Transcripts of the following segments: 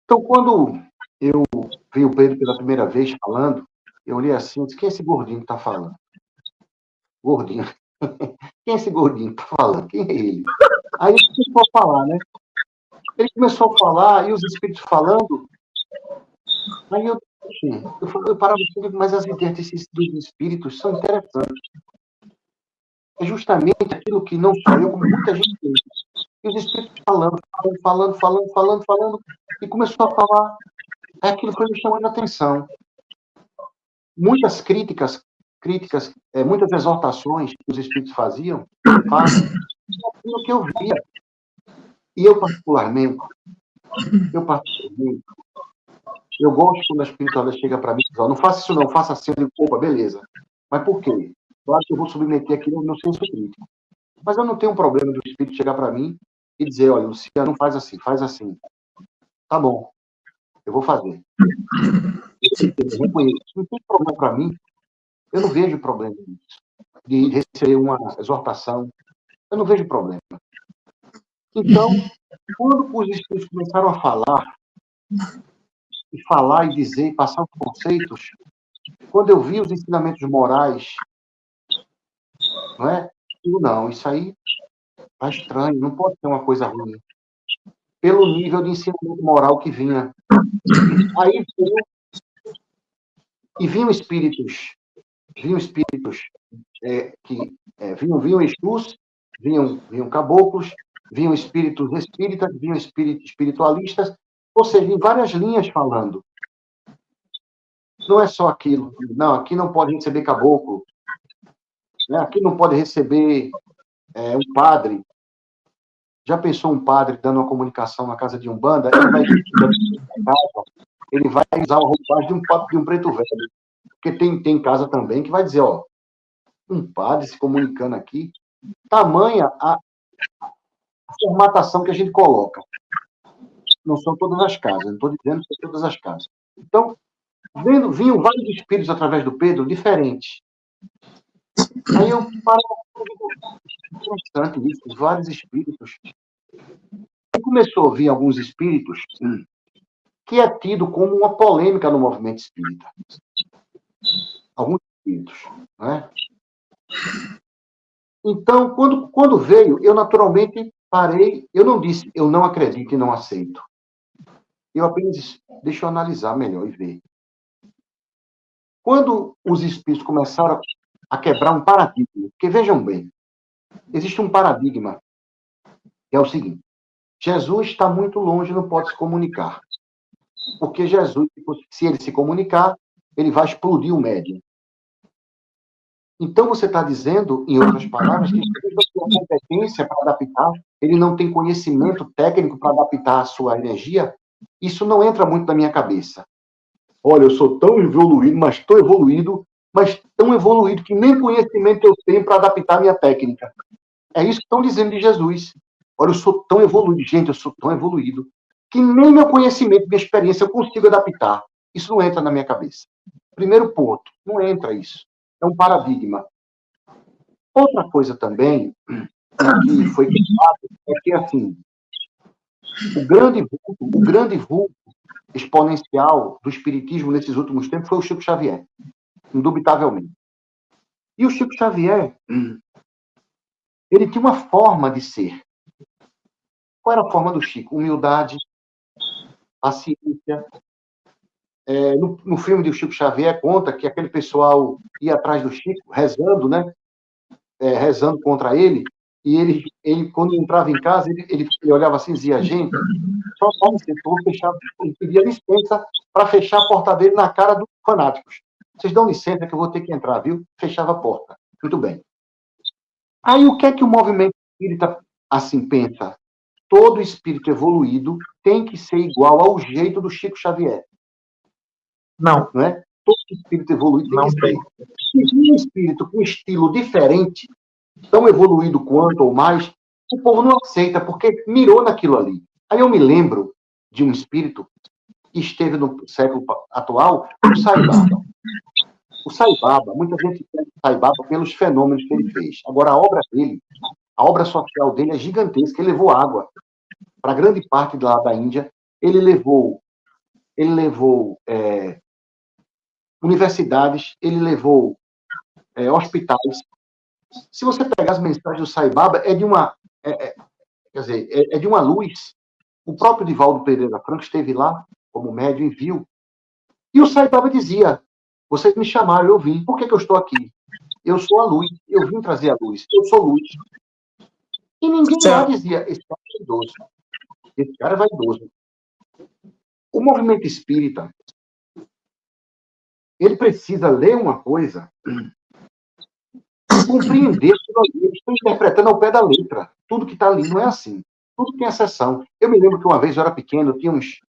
Então, quando eu vi o Pedro pela primeira vez falando, eu olhei assim e disse, quem é esse gordinho que está falando? Gordinho. Quem é esse gordinho que está falando? Quem é ele? Aí ele começou a falar, né? Ele começou a falar, e os espíritos falando, aí eu parava assim, mas as ideias desses espíritos são interessantes. É justamente aquilo que não só eu, como muita gente tem. E os espíritos falando, e começou a falar, aquilo foi me chamando a atenção. Muitas críticas, muitas exortações que os espíritos fazem aquilo que eu via. E eu particularmente, eu gosto quando a espiritualidade chega para mim e diz, não faça isso não, faça assim, eu digo, opa, beleza. Mas por quê? Claro que eu vou submeter aquilo ao meu senso crítico. Mas eu não tenho um problema do espírito chegar para mim e dizer, olha, Luciano, não faz assim, faz assim. Tá bom, eu vou fazer. Eu reconheço. Não tem problema para mim. Eu não vejo problema nisso. De receber uma exortação. Eu não vejo problema. Então, quando os espíritos começaram a falar e dizer, passar os conceitos, quando eu vi os ensinamentos morais, não é? Eu, não, isso aí tá estranho, não pode ser uma coisa ruim. Pelo nível de ensinamento moral que vinha. Aí vinham espíritos vinham Exus, vinham caboclos, vinham espíritos espíritas, vinham espíritos espiritualistas, ou seja, em várias linhas falando. Não é só aquilo. Não, aqui não pode receber caboclo. Né? Aqui não pode receber um padre. Já pensou um padre dando uma comunicação na casa de Umbanda? Ele vai usar a roupagem de um preto velho. Porque tem casa também que vai dizer, ó, um padre se comunicando aqui, tamanha a formatação que a gente coloca. Não são todas as casas, não estou dizendo que são todas as casas. Então, vinham vários espíritos através do Pedro, diferentes. Aí eu parei bastante isso, vários espíritos. E começou a vir alguns espíritos que é tido como uma polêmica no movimento espírita. Alguns espíritos, né? Então, quando veio, eu naturalmente parei, eu não disse, eu não acredito e não aceito. Eu apenas disse, deixa eu analisar melhor e ver. Quando os espíritos começaram a quebrar um paradigma, porque vejam bem, existe um paradigma, que é o seguinte, Jesus está muito longe, não pode se comunicar. Porque Jesus, se ele se comunicar, ele vai explodir o médium. Então, você está dizendo, em outras palavras, que Jesus não tem competência para adaptar, ele não tem conhecimento técnico para adaptar a sua energia? Isso não entra muito na minha cabeça. Olha, eu sou tão evoluído, mas tão evoluído que nem conhecimento eu tenho para adaptar a minha técnica. É isso que estão dizendo de Jesus. Olha, eu sou tão evoluído, gente, eu sou tão evoluído, que nem meu conhecimento, minha experiência eu consigo adaptar. Isso não entra na minha cabeça. Primeiro ponto, não entra isso. É um paradigma. Outra coisa também, que foi queimado, é que, assim, o grande vulto exponencial do espiritismo nesses últimos tempos foi o Chico Xavier, indubitavelmente. E o Chico Xavier, ele tinha uma forma de ser. Qual era a forma do Chico? Humildade, paciência. No filme do Chico Xavier, conta que aquele pessoal ia atrás do Chico, rezando, né? Rezando contra ele, e ele quando entrava em casa, ele olhava assim e dizia, gente, só licença, eu vou fechar, ele pedia licença para fechar a porta dele na cara dos fanáticos. Vocês dão licença que eu vou ter que entrar, viu? Fechava a porta. Muito bem. Aí o que é que o movimento espírita assim pensa? Todo espírito evoluído tem que ser igual ao jeito do Chico Xavier. Não. Não é? Todo espírito evoluído tem que ser. Se um espírito com estilo diferente, tão evoluído quanto ou mais, o povo não aceita, porque mirou naquilo ali. Aí eu me lembro de um espírito que esteve no século atual, o Sai Baba. O Sai Baba, muita gente conhece o Sai Baba pelos fenômenos que ele fez. Agora, a obra dele, a obra social dele é gigantesca. Ele levou água para grande parte lá da Índia. Ele levou ele levou universidades, ele levou hospitais. Se você pegar as mensagens do Sai Baba, é de uma luz. O próprio Divaldo Pereira Franco esteve lá, como médium, e viu. E o Sai Baba dizia, vocês me chamaram, eu vim. Por que eu estou aqui? Eu sou a luz, eu vim trazer a luz, eu sou luz. E ninguém lá dizia, esse cara é vaidoso. Esse cara é vaidoso. O movimento espírita, ele precisa ler uma coisa, compreender que eles estão interpretando ao pé da letra. Tudo que está ali não é assim. Tudo tem exceção. Eu me lembro que uma vez eu era pequeno, eu tinha uns...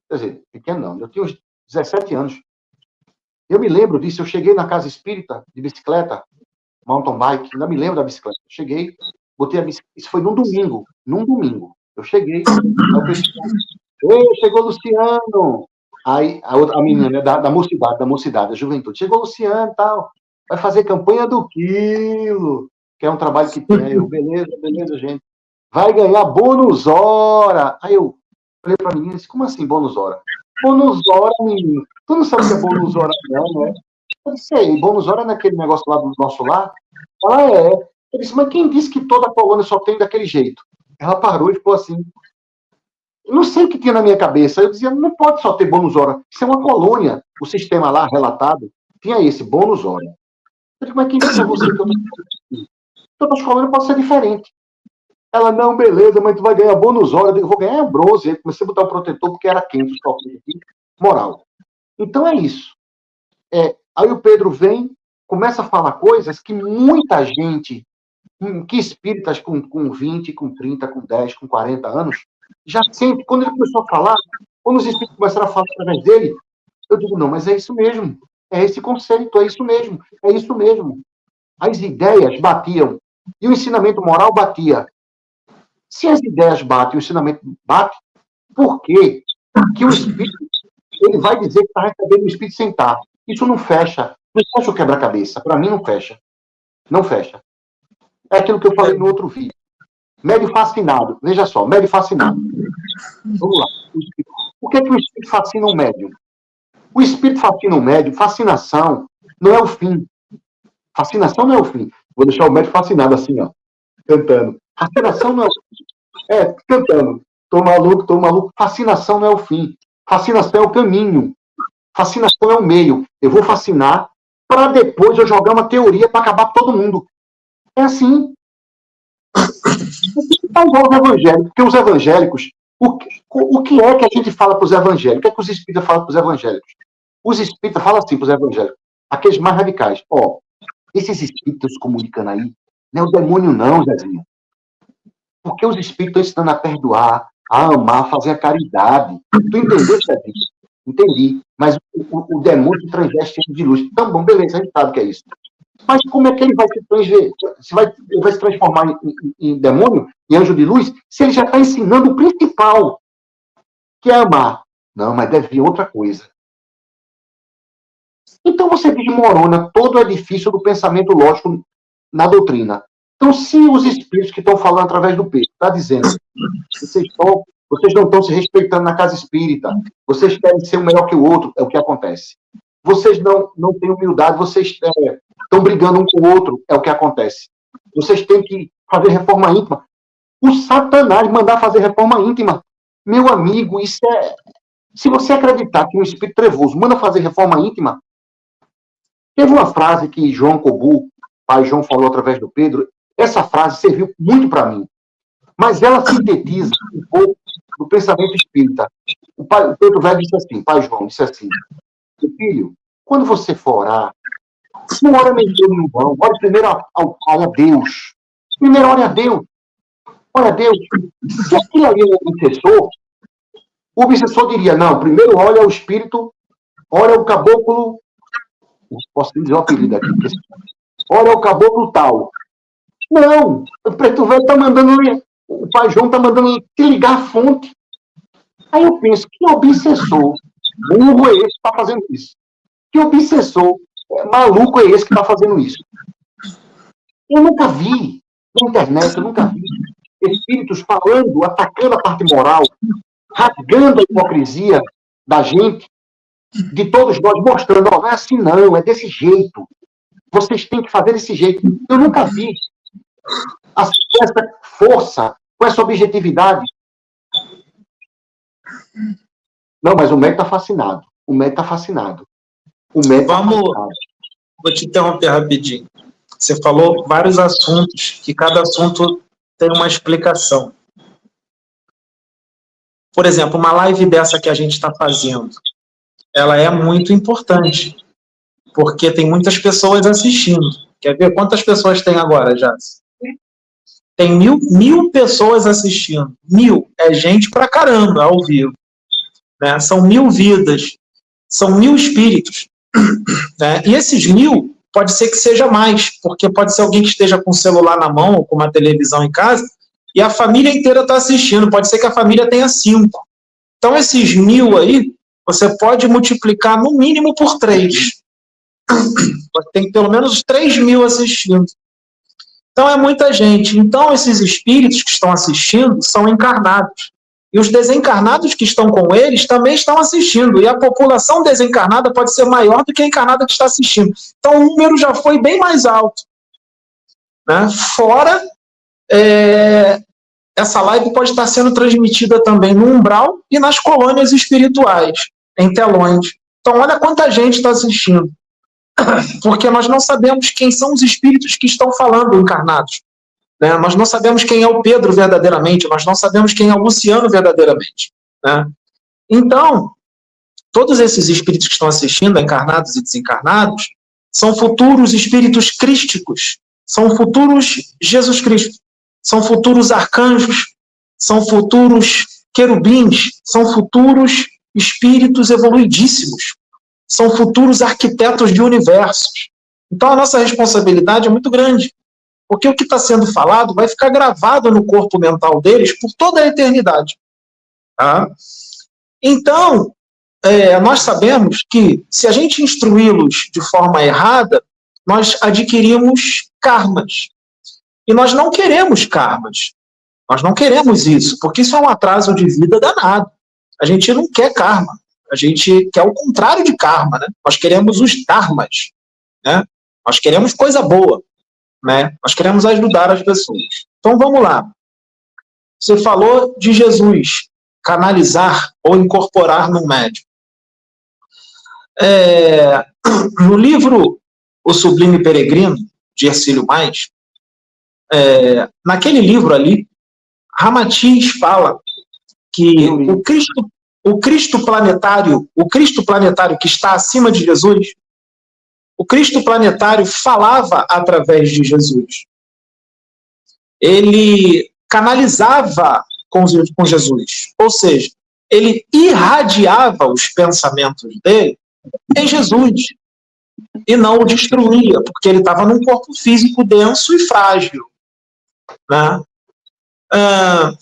Quer dizer, pequeno não, eu tinha uns 17 anos. Eu me lembro disso, eu cheguei na casa espírita de bicicleta, mountain bike, ainda me lembro da bicicleta. Eu cheguei, botei a bicicleta, isso foi num domingo. Eu cheguei, aí eu pensei, ei, chegou o Luciano. Aí a menina, né, da mocidade, da juventude, chegou o Luciano e tal, vai fazer campanha do quilo, que é um trabalho que tem. Eu, beleza, gente. Vai ganhar bônus hora. Aí eu falei pra menina, disse, como assim bônus hora? Bônus hora, menino. Tu não sabe o que é bônus hora, não, né? Eu disse, aí, bônus hora é naquele negócio lá do nosso lar? Ela é. Eu disse, mas quem disse que toda colônia só tem daquele jeito? Ela parou e ficou assim. Eu não sei o que tinha na minha cabeça. Eu dizia, não pode só ter bônus hora. Isso é uma colônia. O sistema lá, relatado, tinha esse, bônus hora. Eu disse, mas quem disse a você que eu não... Todas as colônias podem ser diferentes. Ela, não, beleza, mas tu vai ganhar bônus hora. Eu digo, vou ganhar bronze. Aí comecei a botar o protetor porque era quente, moral. Então é isso. Aí o Pedro vem, começa a falar coisas que muita gente, que espíritas com 20, com 30, com 10, com 40 anos, já sente. Quando ele começou a falar, quando os espíritos começaram a falar através dele, eu digo, não, mas é isso mesmo. É esse conceito, é isso mesmo. É isso mesmo. As ideias batiam. E o ensinamento moral batia. Se as ideias batem e o ensinamento bate, por quê? Que o espírito ele vai dizer que está recebendo o espírito sem estar. Isso não fecha. Não fecha o quebra-cabeça. Para mim, não fecha. Não fecha. É aquilo que eu falei no outro vídeo. Médio fascinado. Veja só, médio fascinado. Vamos lá. Por que o espírito fascina o médium? O espírito fascina o médium. Fascinação não é o fim. Fascinação não é o fim. Vou deixar o médium fascinado assim, ó. Cantando. Fascinação não é o fim. Cantando. Tô maluco. Fascinação não é o fim. Fascinação é o caminho. Fascinação é o meio. Eu vou fascinar para depois eu jogar uma teoria para acabar com todo mundo. É assim. Está igual os evangélicos. Porque os evangélicos, o que é que a gente fala para os evangélicos? O que é que os espíritas falam para os evangélicos? Os espíritas falam assim para os evangélicos. Aqueles mais radicais. Ó, esses espíritas se comunicando aí, não é o demônio não, Zezinho. Porque os espíritos estão ensinando a perdoar, a amar, a fazer a caridade. Tu entendeu, Zezinho? Entendi. Mas o demônio transveste de luz. Então, bom, beleza, a gente sabe o que é isso. Mas como é que ele vai se transformar em demônio, em anjo de luz, se ele já está ensinando o principal, que é amar? Não, mas deve vir outra coisa. Então você desmorona todo o edifício do pensamento lógico na doutrina. Então, se os espíritos que estão falando através do peito estão dizendo vocês não estão se respeitando na casa espírita, vocês querem ser um melhor que o outro, é o que acontece. Vocês não têm humildade, vocês estão brigando um com o outro, é o que acontece. Vocês têm que fazer reforma íntima. O Satanás mandar fazer reforma íntima. Meu amigo, isso é... Se você acreditar que um espírito trevoso manda fazer reforma íntima, teve uma frase que João Cobu, pai João, falou através do Pedro, essa frase serviu muito para mim. Mas ela sintetiza um pouco do pensamento espírita. O Pedro Velho disse assim, pai João disse assim, filho, quando você for orar, não ora mentira no vão, ore primeiro a Deus. Primeiro ore a Deus. Ore a Deus. Se aquilo ali é o obsessor diria, não, primeiro olha o espírito, olha o caboclo, posso dizer o apelido aqui, olha o caboclo tal. Não, o Preto Velho está mandando, o pai João está mandando te ligar a fonte. Aí eu penso, que obsessor burro é esse que está fazendo isso? Que obsessor maluco é esse que está fazendo isso? Eu nunca vi, na internet, eu nunca vi espíritos falando, atacando a parte moral, rasgando a hipocrisia da gente, de todos nós, mostrando, não é assim não, é desse jeito. Vocês têm que fazer desse jeito. Eu nunca vi essa força, com essa objetividade. Não, mas o médico está fascinado. O médico está fascinado. Vou te interromper rapidinho. Você falou vários assuntos, que cada assunto tem uma explicação. Por exemplo, uma live dessa que a gente está fazendo, ela é muito importante, porque tem muitas pessoas assistindo. Quer ver quantas pessoas tem agora, Jás? Tem mil pessoas assistindo. 1000 é gente pra caramba ao vivo. Né? São 1000 vidas, são 1000 espíritos. Né? E esses 1000, pode ser que seja mais, porque pode ser alguém que esteja com o celular na mão ou com uma televisão em casa, e a família inteira está assistindo. Pode ser que a família tenha 5. Então, esses 1000 aí, você pode multiplicar no mínimo por 3. Tem pelo menos 3.000 assistindo. Então, é muita gente. Então, esses espíritos que estão assistindo são encarnados. E os desencarnados que estão com eles também estão assistindo. E a população desencarnada pode ser maior do que a encarnada que está assistindo. Então, o número já foi bem mais alto. Né? Fora, essa live pode estar sendo transmitida também no umbral e nas colônias espirituais, em telões. Então, olha quanta gente está assistindo. Porque nós não sabemos quem são os espíritos que estão falando encarnados. Né? Nós não sabemos quem é o Pedro verdadeiramente, nós não sabemos quem é o Luciano verdadeiramente. Né? Então, todos esses espíritos que estão assistindo, encarnados e desencarnados, são futuros espíritos crísticos, são futuros Jesus Cristo, são futuros arcanjos, são futuros querubins, são futuros espíritos evoluidíssimos, são futuros arquitetos de universos. Então, a nossa responsabilidade é muito grande, porque o que está sendo falado vai ficar gravado no corpo mental deles por toda a eternidade. Tá? Então, nós sabemos que, se a gente instruí-los de forma errada, nós adquirimos karmas. E nós não queremos karmas. Nós não queremos isso, porque isso é um atraso de vida danado. A gente não quer karma. A gente quer o contrário de karma. Né? Nós queremos os dharmas. Né? Nós queremos coisa boa. Né? Nós queremos ajudar as pessoas. Então, vamos lá. Você falou de Jesus canalizar ou incorporar no médium. No livro O Sublime Peregrino, de Hercílio Mais, naquele livro ali, Ramatiz fala que o Cristo planetário que está acima de Jesus, o Cristo planetário falava através de Jesus. Ele canalizava com Jesus, ou seja, ele irradiava os pensamentos dele em Jesus e não o destruía, porque ele estava num corpo físico denso e frágil. Né?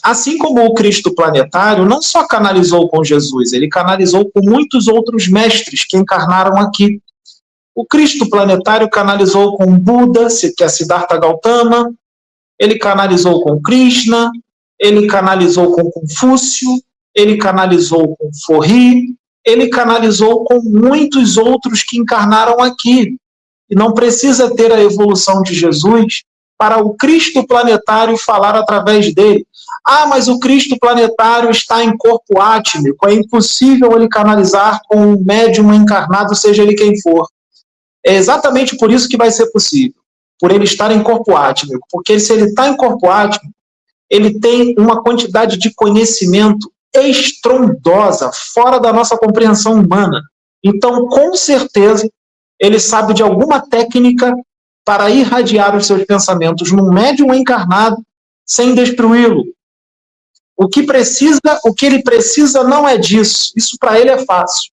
Assim como o Cristo planetário não só canalizou com Jesus, ele canalizou com muitos outros mestres que encarnaram aqui. O Cristo planetário canalizou com Buda, que é Siddhartha Gautama, ele canalizou com Krishna, ele canalizou com Confúcio, ele canalizou com Forri, ele canalizou com muitos outros que encarnaram aqui. E não precisa ter a evolução de Jesus para o Cristo planetário falar através dele. Ah, mas o Cristo planetário está em corpo átmico, é impossível ele canalizar com um médium encarnado, seja ele quem for. É exatamente por isso que vai ser possível, por ele estar em corpo átmico, porque se ele está em corpo átmico, ele tem uma quantidade de conhecimento estrondosa, fora da nossa compreensão humana. Então, com certeza, ele sabe de alguma técnica para irradiar os seus pensamentos num médium encarnado sem destruí-lo. O que ele precisa não é disso. Isso para ele é fácil.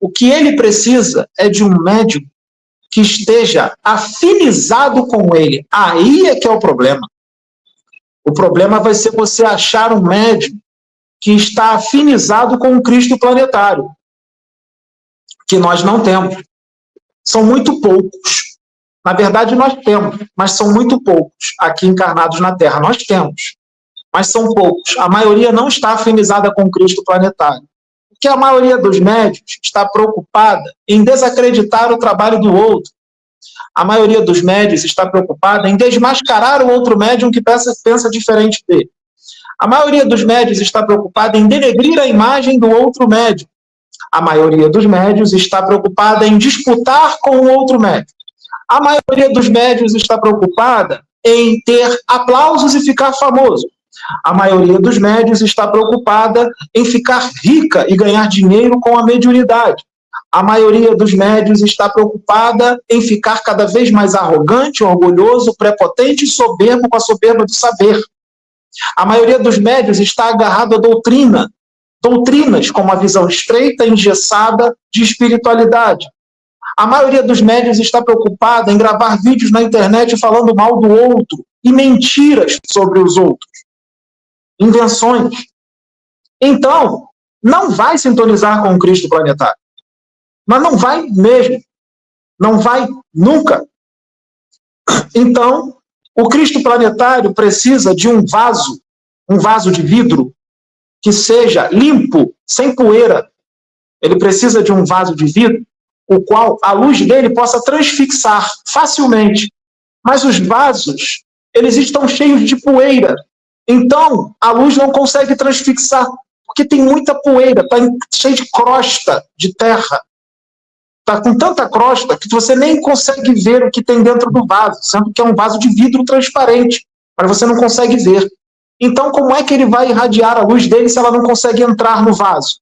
O que ele precisa é de um médium que esteja afinizado com ele. Aí é que é o problema. O problema vai ser você achar um médium que está afinizado com o Cristo planetário, que nós não temos. São muito poucos. Na verdade, nós temos, mas são muito poucos aqui encarnados na Terra. Nós temos, mas são poucos. A maioria não está afinizada com o Cristo planetário. que a maioria dos médios está preocupada em desacreditar o trabalho do outro. A maioria dos médios está preocupada em desmascarar o outro médium que pensa diferente dele. A maioria dos médios está preocupada em denegrir a imagem do outro médium. A maioria dos médios está preocupada em disputar com o outro médium. A maioria dos médios está preocupada em ter aplausos e ficar famoso. A maioria dos médios está preocupada em ficar rica e ganhar dinheiro com a mediunidade. A maioria dos médios está preocupada em ficar cada vez mais arrogante, orgulhoso, prepotente e soberbo com a soberba do saber. A maioria dos médios está agarrado à doutrinas como a visão estreita e engessada de espiritualidade. A maioria dos médios está preocupada em gravar vídeos na internet falando mal do outro e mentiras sobre os outros. Invenções. Então, não vai sintonizar com o Cristo planetário. Mas não vai mesmo. Não vai nunca. Então, o Cristo planetário precisa de um vaso de vidro que seja limpo, sem poeira. Ele precisa de um vaso de vidro, o qual a luz dele possa transfixar facilmente. Mas os vasos, eles estão cheios de poeira. Então, a luz não consegue transfixar, porque tem muita poeira, está cheio de crosta de terra. Está com tanta crosta que você nem consegue ver o que tem dentro do vaso, sendo que é um vaso de vidro transparente, mas você não consegue ver. Então, como é que ele vai irradiar a luz dele se ela não consegue entrar no vaso?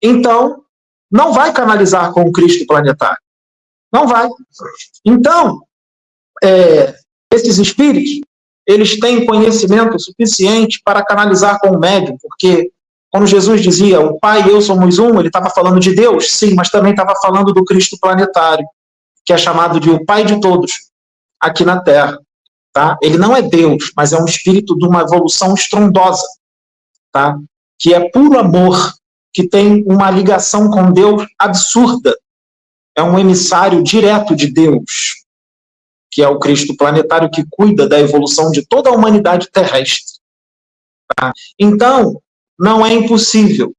Então, não vai canalizar com o Cristo planetário. Não vai. Então, esses espíritos, eles têm conhecimento suficiente para canalizar com o médium, porque quando Jesus dizia, o Pai e eu somos um, ele estava falando de Deus, sim, mas também estava falando do Cristo planetário, que é chamado de o Pai de todos, aqui na Terra. Tá? Ele não é Deus, mas é um espírito de uma evolução estrondosa, tá? Que é puro amor, que tem uma ligação com Deus absurda. É um emissário direto de Deus, que é o Cristo planetário que cuida da evolução de toda a humanidade terrestre. Tá? Então, não é impossível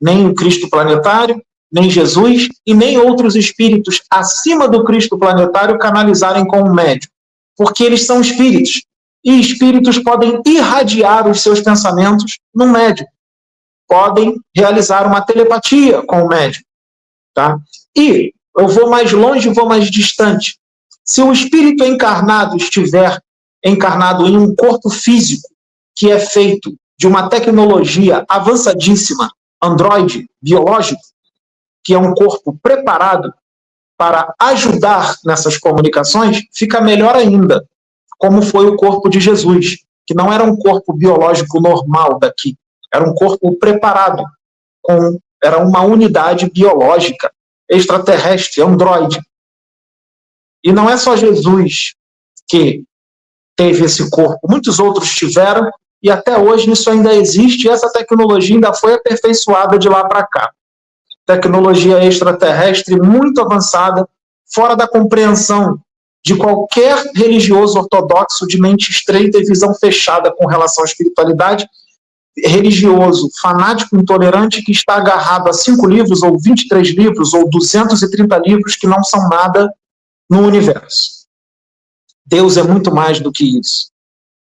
nem o Cristo planetário, nem Jesus e nem outros espíritos acima do Cristo planetário canalizarem com o médium, porque eles são espíritos, e espíritos podem irradiar os seus pensamentos no médium, podem realizar uma telepatia com o médium. Tá? E eu vou mais longe, vou mais distante. Se o espírito encarnado estiver encarnado em um corpo físico que é feito de uma tecnologia avançadíssima, androide, biológico, que é um corpo preparado para ajudar nessas comunicações, fica melhor ainda, como foi o corpo de Jesus, que não era um corpo biológico normal daqui, era um corpo preparado, era uma unidade biológica, extraterrestre, androide. E não é só Jesus que teve esse corpo, muitos outros tiveram, e até hoje isso ainda existe, e essa tecnologia ainda foi aperfeiçoada de lá para cá. Tecnologia extraterrestre muito avançada, fora da compreensão de qualquer religioso ortodoxo de mente estreita e visão fechada com relação à espiritualidade, religioso, fanático, intolerante, que está agarrado a 5 livros, ou 23 livros, ou 230 livros que não são nada no universo. Deus é muito mais do que isso.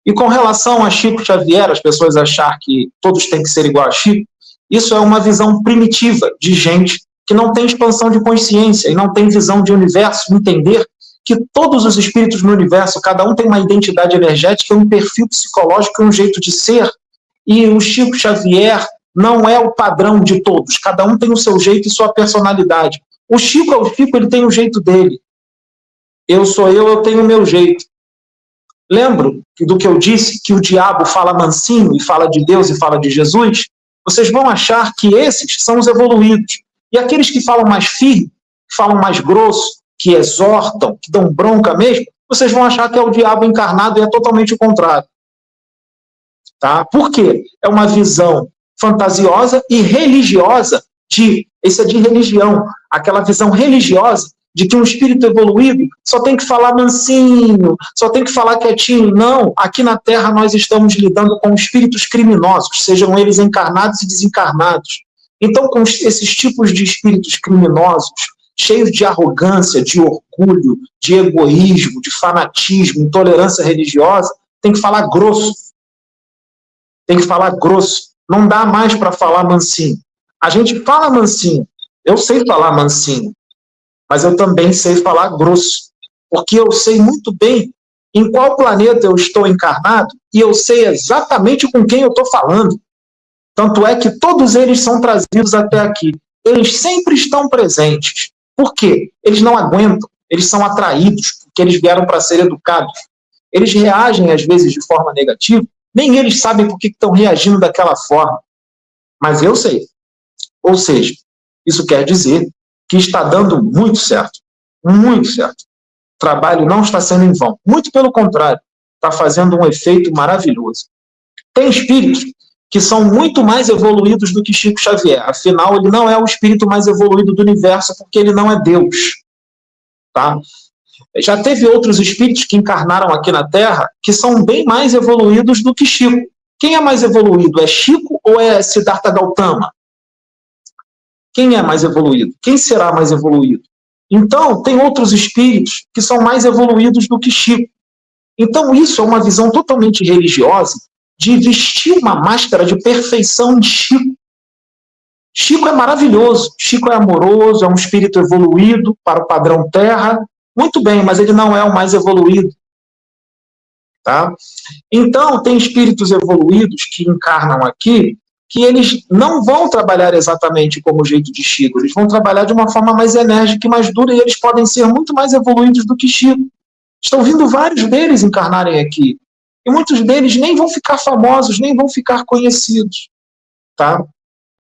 E com relação a Chico Xavier, as pessoas achar que todos têm que ser igual a Chico, isso é uma visão primitiva de gente que não tem expansão de consciência e não tem visão de universo, entender que todos os espíritos no universo, cada um tem uma identidade energética, um perfil psicológico, um jeito de ser, e o Chico Xavier não é o padrão de todos, cada um tem o seu jeito e sua personalidade. O Chico é o Chico, ele tem o jeito dele. Eu sou eu tenho o meu jeito. Lembro do que eu disse, que o diabo fala mansinho e fala de Deus e fala de Jesus? Vocês vão achar que esses são os evoluídos. E aqueles que falam mais firme, que falam mais grosso, que exortam, que dão bronca mesmo, vocês vão achar que é o diabo encarnado e é totalmente o contrário. Tá? Por quê? É uma visão fantasiosa e religiosa isso é de religião, aquela visão religiosa de que um espírito evoluído só tem que falar mansinho, só tem que falar quietinho. Não, aqui na Terra nós estamos lidando com espíritos criminosos, sejam eles encarnados e desencarnados. Então, com esses tipos de espíritos criminosos, cheios de arrogância, de orgulho, de egoísmo, de fanatismo, intolerância religiosa, tem que falar grosso. Tem que falar grosso. Não dá mais para falar mansinho. A gente fala mansinho. Eu sei falar mansinho. Mas eu também sei falar grosso. Porque eu sei muito bem em qual planeta eu estou encarnado e eu sei exatamente com quem eu estou falando. Tanto é que todos eles são trazidos até aqui. Eles sempre estão presentes. Por quê? Eles não aguentam. Eles são atraídos, porque eles vieram para ser educados. Eles reagem, às vezes, de forma negativa. Nem eles sabem por que estão reagindo daquela forma. Mas eu sei. Ou seja, isso quer dizer que está dando muito certo. Muito certo. O trabalho não está sendo em vão. Muito pelo contrário. Está fazendo um efeito maravilhoso. Tem espíritos que são muito mais evoluídos do que Chico Xavier. Afinal, ele não é o espírito mais evoluído do universo, porque ele não é Deus. Tá? Já teve outros espíritos que encarnaram aqui na Terra que são bem mais evoluídos do que Chico. Quem é mais evoluído? É Chico ou é Siddhartha Gautama? Quem é mais evoluído? Quem será mais evoluído? Então, tem outros espíritos que são mais evoluídos do que Chico. Então, isso é uma visão totalmente religiosa de vestir uma máscara de perfeição em Chico. Chico é maravilhoso, Chico é amoroso, é um espírito evoluído para o padrão Terra. Muito bem, mas ele não é o mais evoluído. Tá? Então, tem espíritos evoluídos que encarnam aqui, que eles não vão trabalhar exatamente como o jeito de Chico, eles vão trabalhar de uma forma mais enérgica e mais dura, e eles podem ser muito mais evoluídos do que Chico. Estão vindo vários deles encarnarem aqui. E muitos deles nem vão ficar famosos, nem vão ficar conhecidos. Tá?